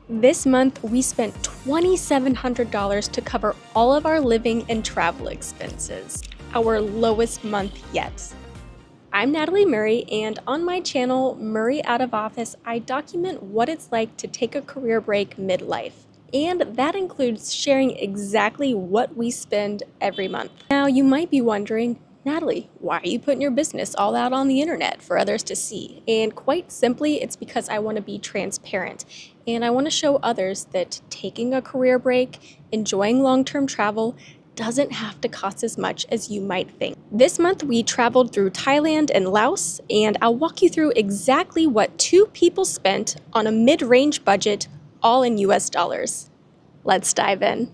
This month, we spent $2,700 to cover all of our living and travel expenses, our lowest month yet. I'm Natalie Murray, and on my channel, Murray Out of Office, I document what it's like to take a career break midlife. And that includes sharing exactly what we spend every month. Now, you might be wondering, Natalie, why are you putting your business all out on the internet for others to see? And quite simply, it's because I want to be transparent. And I want to show others that taking a career break, enjoying long-term travel, doesn't have to cost as much as you might think. This month, we traveled through Thailand and Laos, and I'll walk you through exactly what two people spent on a mid-range budget, all in US dollars. Let's dive in.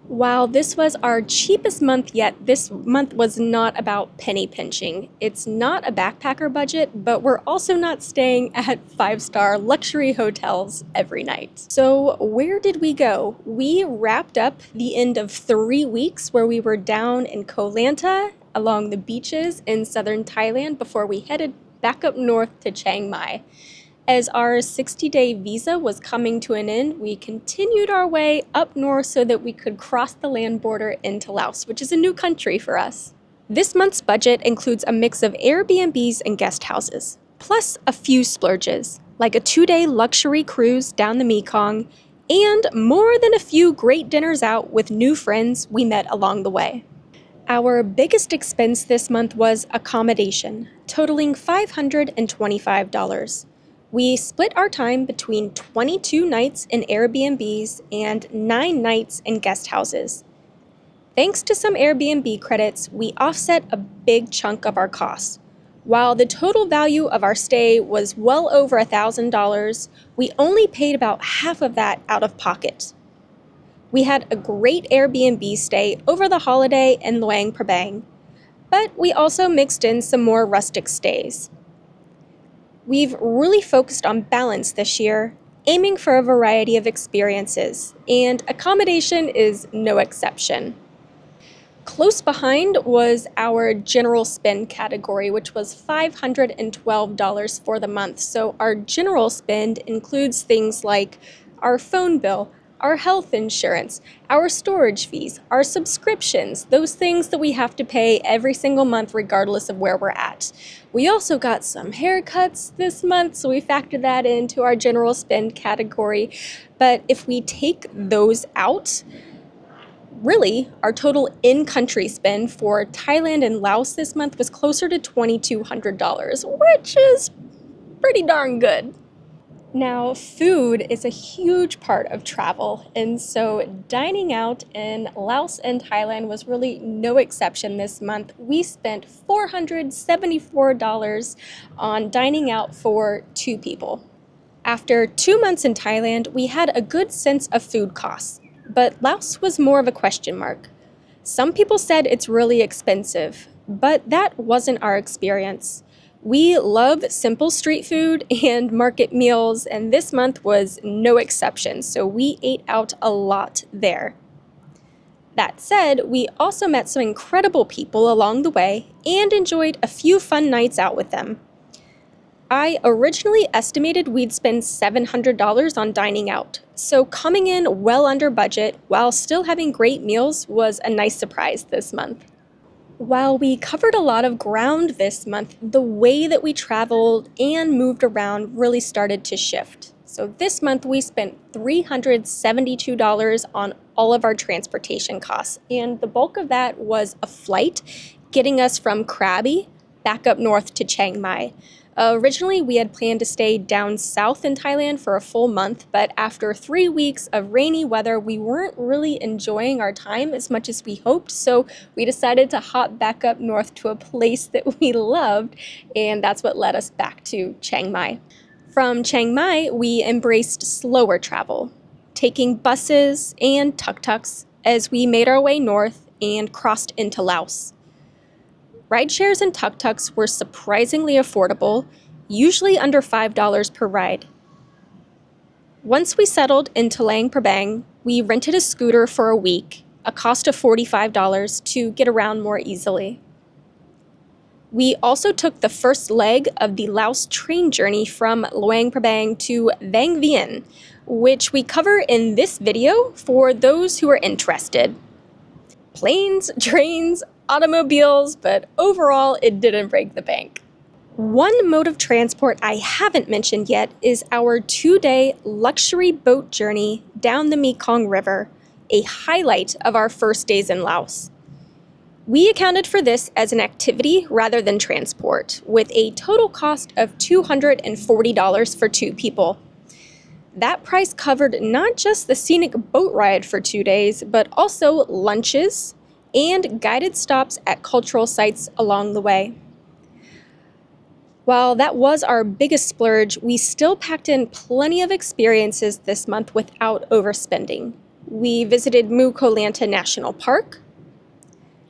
While this was our cheapest month yet, this month was not about penny pinching. It's not a backpacker budget, but we're also not staying at 5-star luxury hotels every night. So where did we go? We wrapped up the end of 3 weeks where we were down in Koh Lanta along the beaches in southern Thailand before we headed back up north to Chiang Mai. As our 60-day visa was coming to an end, we continued our way up north so that we could cross the land border into Laos, which is a new country for us. This month's budget includes a mix of Airbnbs and guest houses, plus a few splurges, like a 2-day luxury cruise down the Mekong, and more than a few great dinners out with new friends we met along the way. Our biggest expense this month was accommodation, totaling $525. We split our time between 22 nights in Airbnbs and 9 nights in guest houses. Thanks to some Airbnb credits, we offset a big chunk of our costs. While the total value of our stay was well over $1,000, we only paid about half of that out of pocket. We had a great Airbnb stay over the holiday in Luang Prabang, but we also mixed in some more rustic stays. We've really focused on balance this year, aiming for a variety of experiences, and accommodation is no exception. Close behind was our general spend category, which was $512 for the month. So our general spend includes things like our phone bill, our health insurance, our storage fees, our subscriptions, those things that we have to pay every single month regardless of where we're at. We also got some haircuts this month, so we factored that into our general spend category. But if we take those out, really, our total in-country spend for Thailand and Laos this month was closer to $2,200, which is pretty darn good. Now, food is a huge part of travel, and so dining out in Laos and Thailand was really no exception this month. We spent $474 on dining out for 2 people. After 2 months in Thailand, we had a good sense of food costs, but Laos was more of a question mark. Some people said it's really expensive, but that wasn't our experience. We love simple street food and market meals, and this month was no exception, so we ate out a lot there. That said, we also met some incredible people along the way and enjoyed a few fun nights out with them. I originally estimated we'd spend $700 on dining out, so coming in well under budget while still having great meals was a nice surprise this month. While we covered a lot of ground this month, the way that we traveled and moved around really started to shift. So this month we spent $372 on all of our transportation costs, and the bulk of that was a flight getting us from Krabi back up north to Chiang Mai. Originally, we had planned to stay down south in Thailand for a full month, but after 3 weeks of rainy weather, we weren't really enjoying our time as much as we hoped, so we decided to hop back up north to a place that we loved, and that's what led us back to Chiang Mai. From Chiang Mai, we embraced slower travel, taking buses and tuk-tuks as we made our way north and crossed into Laos. Rideshares and tuk-tuks were surprisingly affordable, usually under $5 per ride. Once we settled into Luang Prabang, we rented a scooter for a week, a cost of $45 to get around more easily. We also took the first leg of the Laos train journey from Luang Prabang to Vang Vieng, which we cover in this video for those who are interested. Planes, trains, automobiles, but overall it didn't break the bank. One mode of transport I haven't mentioned yet is our 2-day luxury boat journey down the Mekong River, a highlight of our first days in Laos. We accounted for this as an activity rather than transport, with a total cost of $240 for 2 people. That price covered not just the scenic boat ride for 2 days, but also lunches and guided stops at cultural sites along the way. While that was our biggest splurge, we still packed in plenty of experiences this month without overspending. We visited Koh Lanta National Park,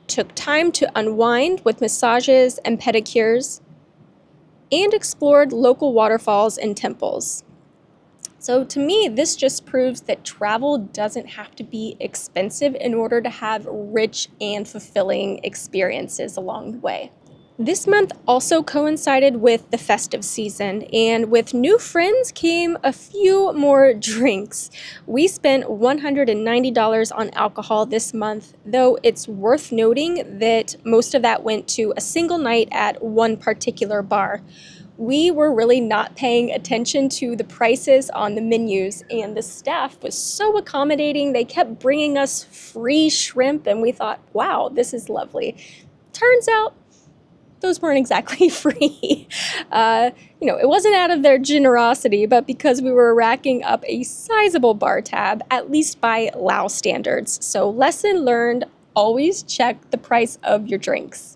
took time to unwind with massages and pedicures, and explored local waterfalls and temples. So to me, this just proves that travel doesn't have to be expensive in order to have rich and fulfilling experiences along the way. This month also coincided with the festive season, and with new friends came a few more drinks. We spent $190 on alcohol this month, though it's worth noting that most of that went to a single night at one particular bar. We were really not paying attention to the prices on the menus, and the staff was so accommodating. They kept bringing us free shrimp, and we thought, wow, this is lovely. Turns out, those weren't exactly free. It wasn't out of their generosity, but because we were racking up a sizable bar tab, at least by Laos standards. So lesson learned, always check the price of your drinks.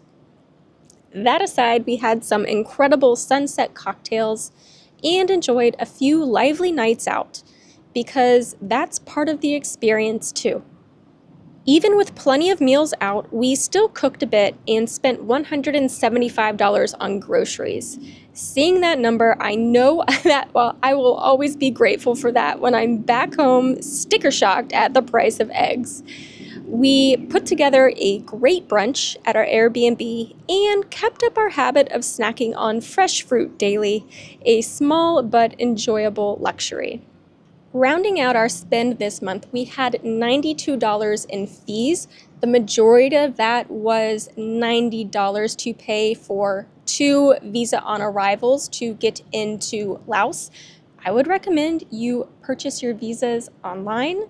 That aside, we had some incredible sunset cocktails and enjoyed a few lively nights out, because that's part of the experience too. Even with plenty of meals out, we still cooked a bit and spent $175 on groceries. Seeing that number, I know that, I will always be grateful for that when I'm back home, sticker shocked at the price of eggs. We put together a great brunch at our Airbnb and kept up our habit of snacking on fresh fruit daily, a small but enjoyable luxury. Rounding out our spend this month, we had $92 in fees. The majority of that was $90 to pay for 2 visa on arrivals to get into Laos. I would recommend you purchase your visas online,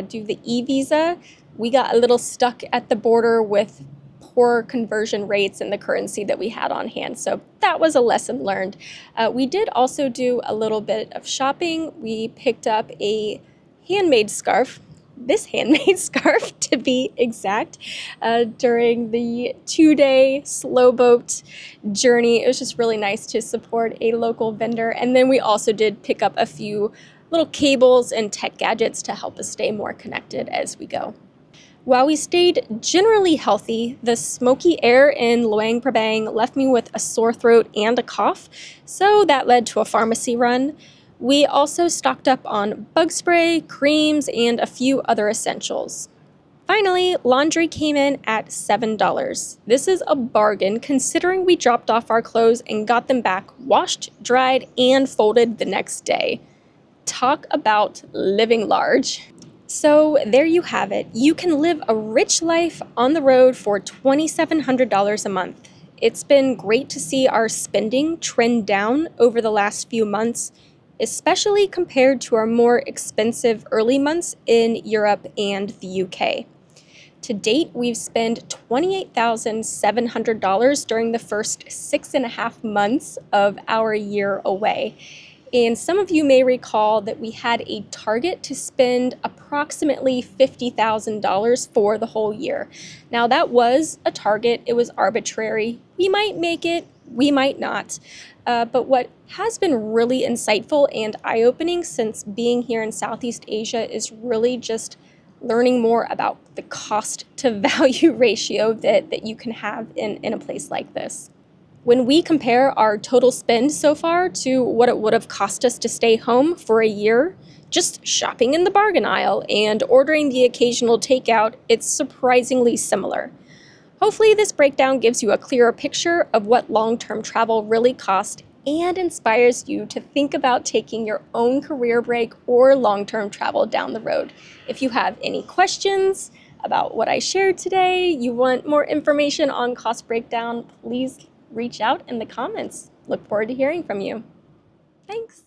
do the e-visa. We got a little stuck at the border with poor conversion rates and the currency that we had on hand. So that was a lesson learned. We did also do a little bit of shopping. We picked up a handmade scarf, this handmade scarf to be exact, during the 2-day slow boat journey. It was just really nice to support a local vendor. And then we also did pick up a few little cables and tech gadgets to help us stay more connected as we go. While we stayed generally healthy, the smoky air in Luang Prabang left me with a sore throat and a cough, so that led to a pharmacy run. We also stocked up on bug spray, creams, and a few other essentials. Finally, laundry came in at $7. This is a bargain considering we dropped off our clothes and got them back washed, dried, and folded the next day. Talk about living large. So there you have it. You can live a rich life on the road for $2,700 a month. It's been great to see our spending trend down over the last few months, especially compared to our more expensive early months in Europe and the UK. To date, we've spent $28,700 during the first 6.5 months of our year away. And some of you may recall that we had a target to spend approximately $50,000 for the whole year. Now that was a target, it was arbitrary. We might make it, we might not. But what has been really insightful and eye-opening since being here in Southeast Asia is really just learning more about the cost to value ratio that you can have in a place like this. When we compare our total spend so far to what it would have cost us to stay home for a year, just shopping in the bargain aisle and ordering the occasional takeout, it's surprisingly similar. Hopefully this breakdown gives you a clearer picture of what long-term travel really costs and inspires you to think about taking your own career break or long-term travel down the road. If you have any questions about what I shared today, you want more information on cost breakdown, please reach out in the comments. Look forward to hearing from you. Thanks.